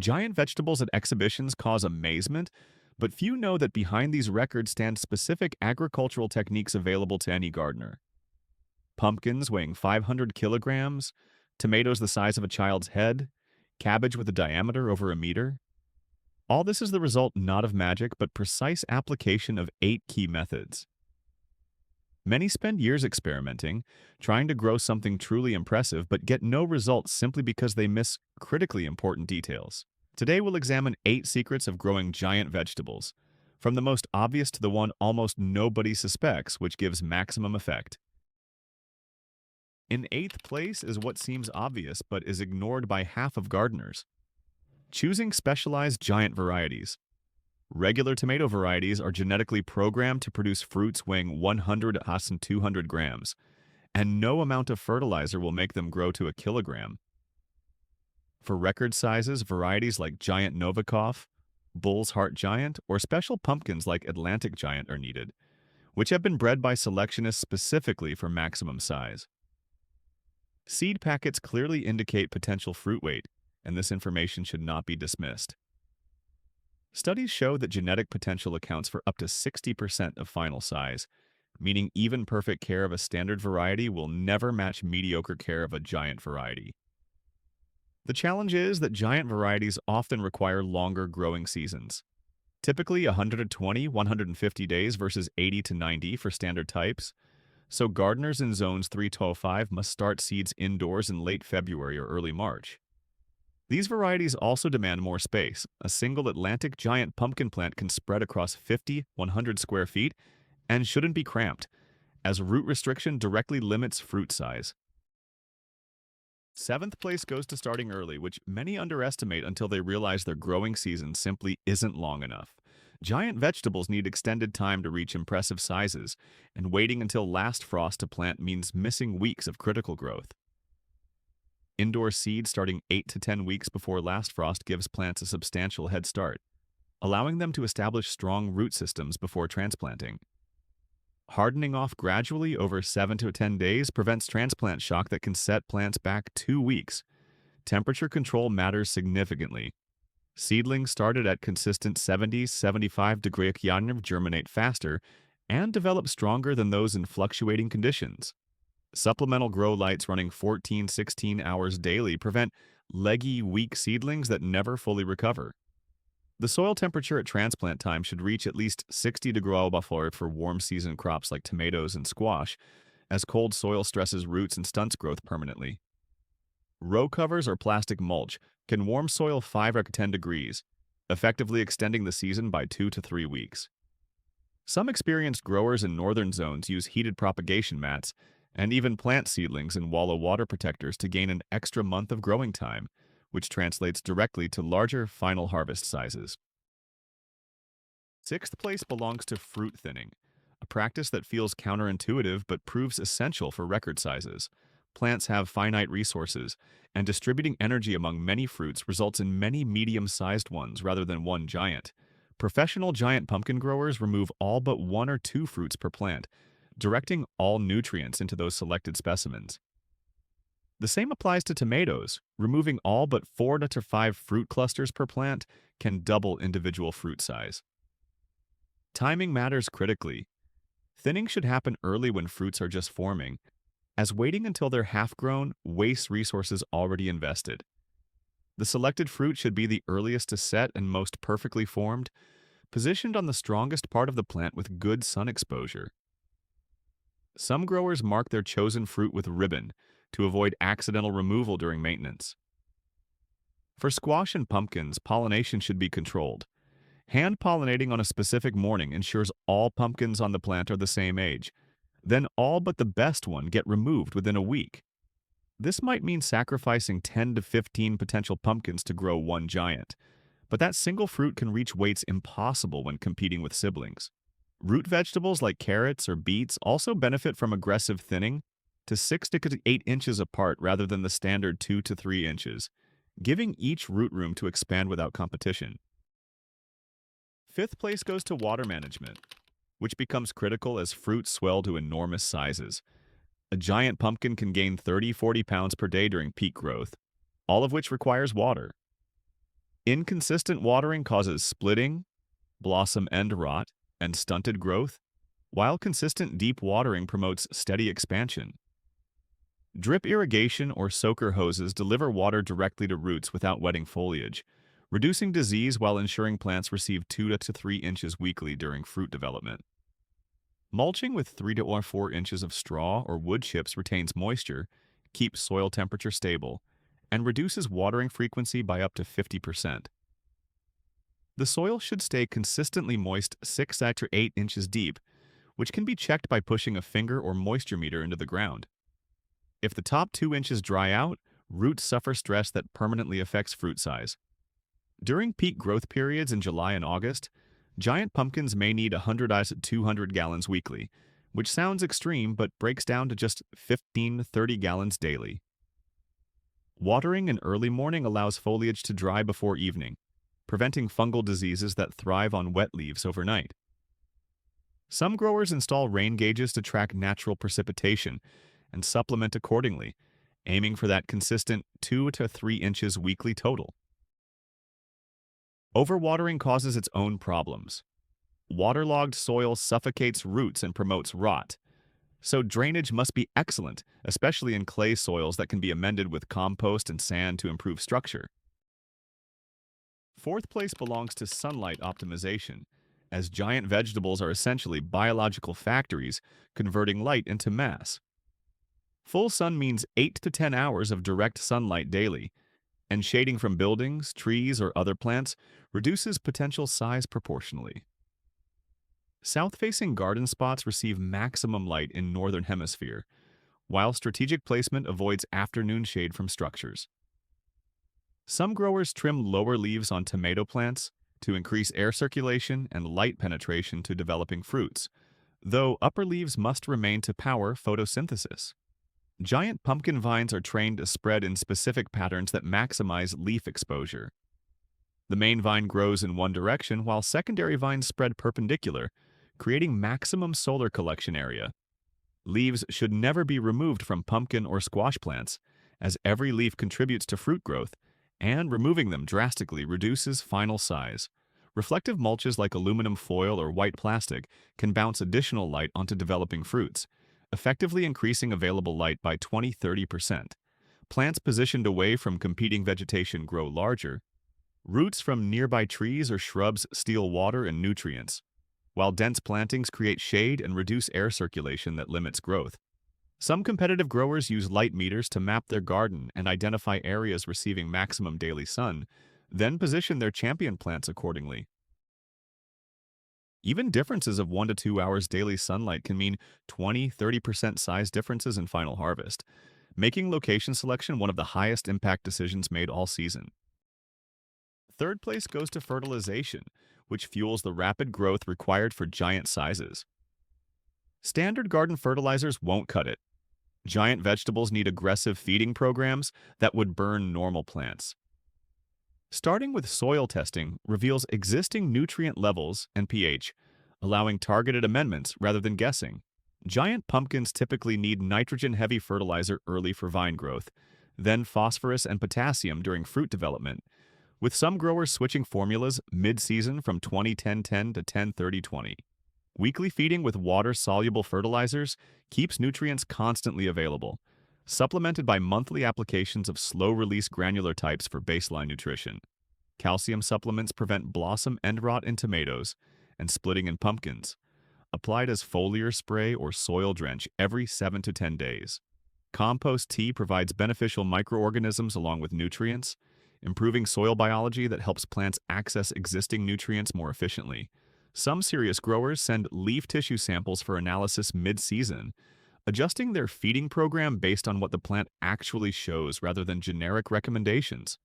Giant vegetables at exhibitions cause amazement, but few know that behind these records stand specific agricultural techniques available to any gardener. Pumpkins weighing 500 kilograms, tomatoes the size of a child's head, cabbage with a diameter over a meter. All this is the result not of magic, but precise application of 8 key methods. Many spend years experimenting, trying to grow something truly impressive, but get no results simply because they miss critically important details. Today we'll examine 8 secrets of growing giant vegetables, from the most obvious to the one almost nobody suspects, which gives maximum effect. In 8th place is what seems obvious but is ignored by half of gardeners. Choosing specialized giant varieties. Regular tomato varieties are genetically programmed to produce fruits weighing 100 to 200 grams, and no amount of fertilizer will make them grow to a kilogram. For record sizes, varieties like Giant Novikov, Bull's Heart Giant, or special pumpkins like Atlantic Giant are needed, which have been bred by selectionists specifically for maximum size. Seed packets clearly indicate potential fruit weight, and this information should not be dismissed. Studies show that genetic potential accounts for up to 60% of final size, meaning even perfect care of a standard variety will never match mediocre care of a giant variety. The challenge is that giant varieties often require longer growing seasons, typically 120-150 days versus 80 to 90 for standard types, so gardeners in zones 3-5 must start seeds indoors in late February or early March. These varieties also demand more space. A single Atlantic giant pumpkin plant can spread across 50-100 square feet and shouldn't be cramped, as root restriction directly limits fruit size. 7th place goes to starting early, which many underestimate until they realize their growing season simply isn't long enough. Giant vegetables need extended time to reach impressive sizes, and waiting until last frost to plant means missing weeks of critical growth. Indoor seed starting 8 to 10 weeks before last frost gives plants a substantial head start, allowing them to establish strong root systems before transplanting. Hardening off gradually over 7 to 10 days prevents transplant shock that can set plants back 2 weeks. Temperature control matters significantly. Seedlings started at consistent 70-75 degree Celsius germinate faster and develop stronger than those in fluctuating conditions. Supplemental grow lights running 14-16 hours daily prevent leggy, weak seedlings that never fully recover. The soil temperature at transplant time should reach at least 60 degrees for warm season crops like tomatoes and squash, as cold soil stresses roots and stunts growth permanently. Row covers or plastic mulch can warm soil 5 or 10 degrees, effectively extending the season by 2 to 3 weeks. Some experienced growers in northern zones use heated propagation mats and even plant seedlings in wallow water protectors to gain an extra month of growing time, which translates directly to larger final harvest sizes. 6th place belongs to fruit thinning, a practice that feels counterintuitive but proves essential for record sizes. Plants have finite resources, and distributing energy among many fruits results in many medium-sized ones rather than one giant. Professional giant pumpkin growers remove all but 1 or 2 fruits per plant, directing all nutrients into those selected specimens. The same applies to tomatoes. Removing all but 4 to 5 fruit clusters per plant can double individual fruit size. Timing matters critically. Thinning should happen early when fruits are just forming, as waiting until they're half-grown wastes resources already invested. The selected fruit should be the earliest to set and most perfectly formed, positioned on the strongest part of the plant with good sun exposure. Some growers mark their chosen fruit with ribbon to avoid accidental removal during maintenance. For squash and pumpkins, pollination should be controlled. Hand pollinating on a specific morning ensures all pumpkins on the plant are the same age. Then all but the best one get removed within a week. This might mean sacrificing 10 to 15 potential pumpkins to grow one giant, but that single fruit can reach weights impossible when competing with siblings. Root vegetables like carrots or beets also benefit from aggressive thinning to 6 to 8 inches apart rather than the standard 2 to 3 inches, giving each root room to expand without competition. 5th place goes to water management, which becomes critical as fruits swell to enormous sizes. A giant pumpkin can gain 30-40 pounds per day during peak growth, all of which requires water. Inconsistent watering causes splitting, blossom end rot, and stunted growth, while consistent deep watering promotes steady expansion. Drip irrigation or soaker hoses deliver water directly to roots without wetting foliage, reducing disease while ensuring plants receive 2 to 3 inches weekly during fruit development. Mulching with 3 to 4 inches of straw or wood chips retains moisture, keeps soil temperature stable, and reduces watering frequency by up to 50%. The soil should stay consistently moist 6 to 8 inches deep, which can be checked by pushing a finger or moisture meter into the ground. If the top 2 inches dry out, roots suffer stress that permanently affects fruit size. During peak growth periods in July and August, giant pumpkins may need 100 to 200 gallons weekly, which sounds extreme but breaks down to just 15 to 30 gallons daily. Watering in early morning allows foliage to dry before evening, preventing fungal diseases that thrive on wet leaves overnight. Some growers install rain gauges to track natural precipitation and supplement accordingly, aiming for that consistent 2 to 3 inches weekly total. Overwatering causes its own problems. Waterlogged soil suffocates roots and promotes rot, so drainage must be excellent, especially in clay soils that can be amended with compost and sand to improve structure. Fourth place belongs to sunlight optimization, as giant vegetables are essentially biological factories converting light into mass. Full sun means 8 to 10 hours of direct sunlight daily, and shading from buildings, trees, or other plants reduces potential size proportionally. South-facing garden spots receive maximum light in northern hemisphere, while strategic placement avoids afternoon shade from structures. Some growers trim lower leaves on tomato plants to increase air circulation and light penetration to developing fruits, though upper leaves must remain to power photosynthesis. Giant pumpkin vines are trained to spread in specific patterns that maximize leaf exposure. The main vine grows in one direction while secondary vines spread perpendicular, creating maximum solar collection area. Leaves should never be removed from pumpkin or squash plants, as every leaf contributes to fruit growth, and removing them drastically reduces final size. Reflective mulches like aluminum foil or white plastic can bounce additional light onto developing fruits, effectively increasing available light by 20–30%. Plants positioned away from competing vegetation grow larger. Roots from nearby trees or shrubs steal water and nutrients, while dense plantings create shade and reduce air circulation that limits growth. Some competitive growers use light meters to map their garden and identify areas receiving maximum daily sun, then position their champion plants accordingly. Even differences of 1 to 2 hours daily sunlight can mean 20–30% size differences in final harvest, making location selection one of the highest impact decisions made all season. Third place goes to fertilization, which fuels the rapid growth required for giant sizes. Standard garden fertilizers won't cut it. Giant vegetables need aggressive feeding programs that would burn normal plants. Starting with soil testing reveals existing nutrient levels and pH, allowing targeted amendments rather than guessing. Giant pumpkins typically need nitrogen-heavy fertilizer early for vine growth, then phosphorus and potassium during fruit development, with some growers switching formulas mid-season from 20–10–10 to 10–30–20. Weekly feeding with water-soluble fertilizers keeps nutrients constantly available, supplemented by monthly applications of slow-release granular types for baseline nutrition. Calcium supplements prevent blossom end rot in tomatoes and splitting in pumpkins, applied as foliar spray or soil drench every 7 to 10 days. Compost tea provides beneficial microorganisms along with nutrients, improving soil biology that helps plants access existing nutrients more efficiently. Some serious growers send leaf tissue samples for analysis mid-season, adjusting their feeding program based on what the plant actually shows rather than generic recommendations.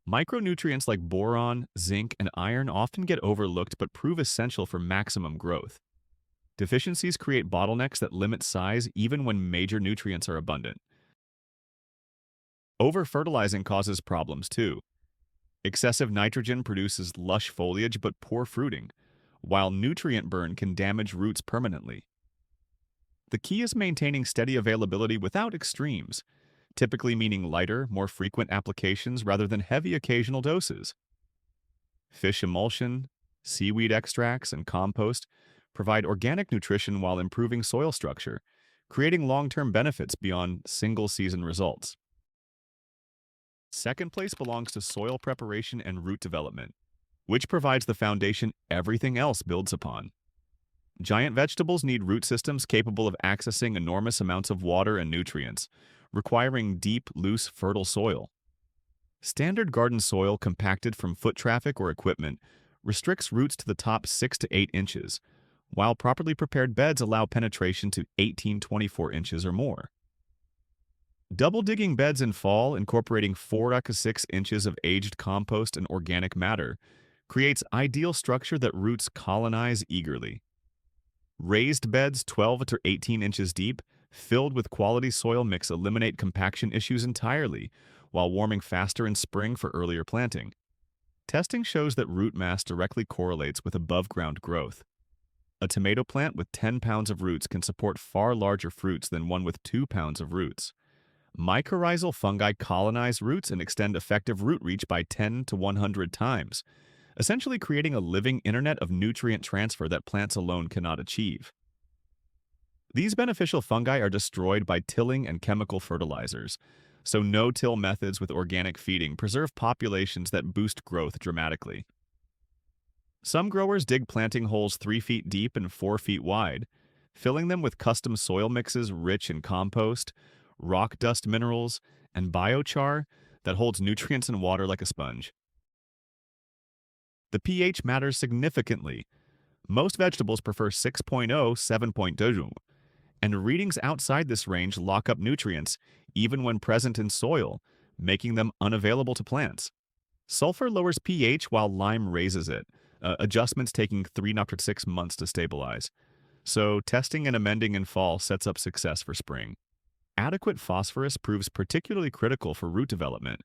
Micronutrients like boron, zinc, and iron often get overlooked but prove essential for maximum growth. Deficiencies create bottlenecks that limit size even when major nutrients are abundant. Over-fertilizing causes problems too. Excessive nitrogen produces lush foliage but poor fruiting, while nutrient burn can damage roots permanently. The key is maintaining steady availability without extremes, typically meaning lighter, more frequent applications rather than heavy occasional doses. Fish emulsion, seaweed extracts, and compost provide organic nutrition while improving soil structure, creating long-term benefits beyond single-season results. Second place belongs to soil preparation and root development, which provides the foundation everything else builds upon. Giant vegetables need root systems capable of accessing enormous amounts of water and nutrients, requiring deep, loose, fertile soil. Standard garden soil compacted from foot traffic or equipment restricts roots to the top 6 to 8 inches, while properly prepared beds allow penetration to 18-24 inches or more. Double digging beds in fall, incorporating 4 to 6 inches of aged compost and organic matter, creates ideal structure that roots colonize eagerly. Raised beds 12 to 18 inches deep, filled with quality soil mix eliminate compaction issues entirely, while warming faster in spring for earlier planting. Testing shows that root mass directly correlates with above-ground growth. A tomato plant with 10 pounds of roots can support far larger fruits than one with 2 pounds of roots. Mycorrhizal fungi colonize roots and extend effective root reach by 10 to 100 times, essentially creating a living internet of nutrient transfer that plants alone cannot achieve. These beneficial fungi are destroyed by tilling and chemical fertilizers, so no-till methods with organic feeding preserve populations that boost growth dramatically. Some growers dig planting holes 3 feet deep and 4 feet wide, filling them with custom soil mixes rich in compost, rock dust minerals, and biochar that holds nutrients and water like a sponge. The pH matters significantly. Most vegetables prefer 6.0, 7.2, and readings outside this range lock up nutrients even when present in soil, making them unavailable to plants. Sulfur lowers pH while lime raises it, adjustments taking 3 to 6 months to stabilize. So testing and amending in fall sets up success for spring. Adequate phosphorus proves particularly critical for root development,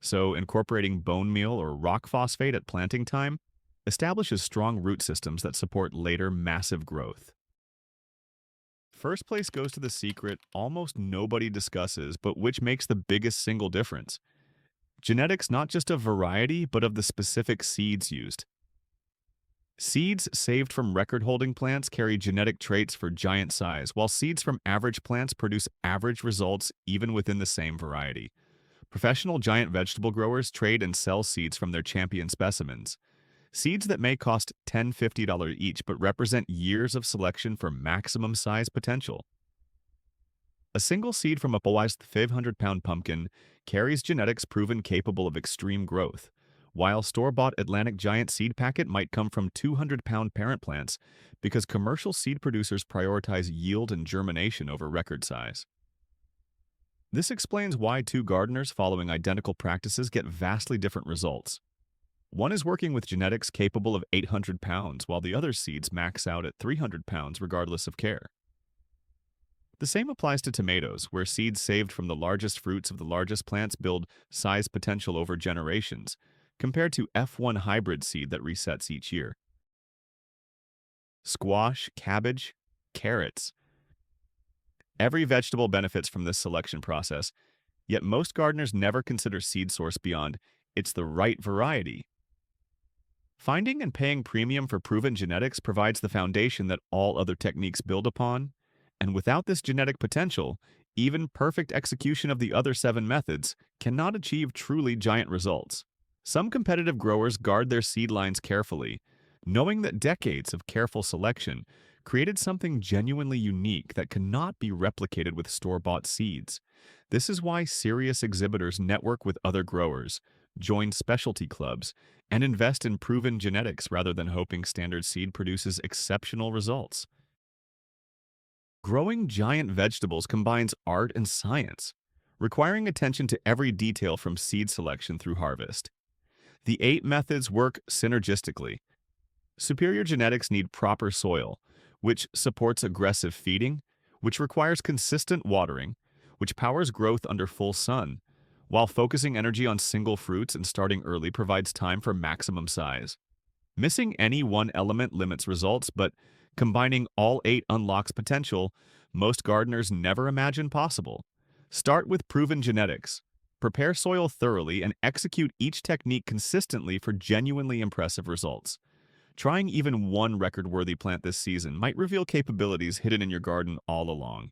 so incorporating bone meal or rock phosphate at planting time establishes strong root systems that support later massive growth. First place goes to the secret almost nobody discusses, but which makes the biggest single difference. Genetics not just of variety, but of the specific seeds used. Seeds saved from record-holding plants carry genetic traits for giant size, while seeds from average plants produce average results even within the same variety. Professional giant vegetable growers trade and sell seeds from their champion specimens. Seeds that may cost $10–50 each but represent years of selection for maximum size potential. A single seed from a oversized 500-pound pumpkin carries genetics proven capable of extreme growth, while store-bought Atlantic giant seed packet might come from 200-pound parent plants because commercial seed producers prioritize yield and germination over record size. This explains why two gardeners following identical practices get vastly different results. One is working with genetics capable of 800 pounds, while the other's seeds max out at 300 pounds regardless of care. The same applies to tomatoes, where seeds saved from the largest fruits of the largest plants build size potential over generations, compared to F1 hybrid seed that resets each year. Squash, cabbage, carrots. Every vegetable benefits from this selection process, yet most gardeners never consider seed source beyond it's the right variety. Finding and paying premium for proven genetics provides the foundation that all other techniques build upon, and without this genetic potential, even perfect execution of the other 7 methods cannot achieve truly giant results. Some competitive growers guard their seed lines carefully, knowing that decades of careful selection created something genuinely unique that cannot be replicated with store-bought seeds. This is why serious exhibitors network with other growers, join specialty clubs, and invest in proven genetics rather than hoping standard seed produces exceptional results. Growing giant vegetables combines art and science, requiring attention to every detail from seed selection through harvest. The 8 methods work synergistically. Superior genetics need proper soil, which supports aggressive feeding, which requires consistent watering, which powers growth under full sun, while focusing energy on single fruits and starting early provides time for maximum size. Missing any one element limits results, but combining all 8 unlocks potential most gardeners never imagined possible. Start with proven genetics. Prepare soil thoroughly and execute each technique consistently for genuinely impressive results. Trying even one record-worthy plant this season might reveal capabilities hidden in your garden all along.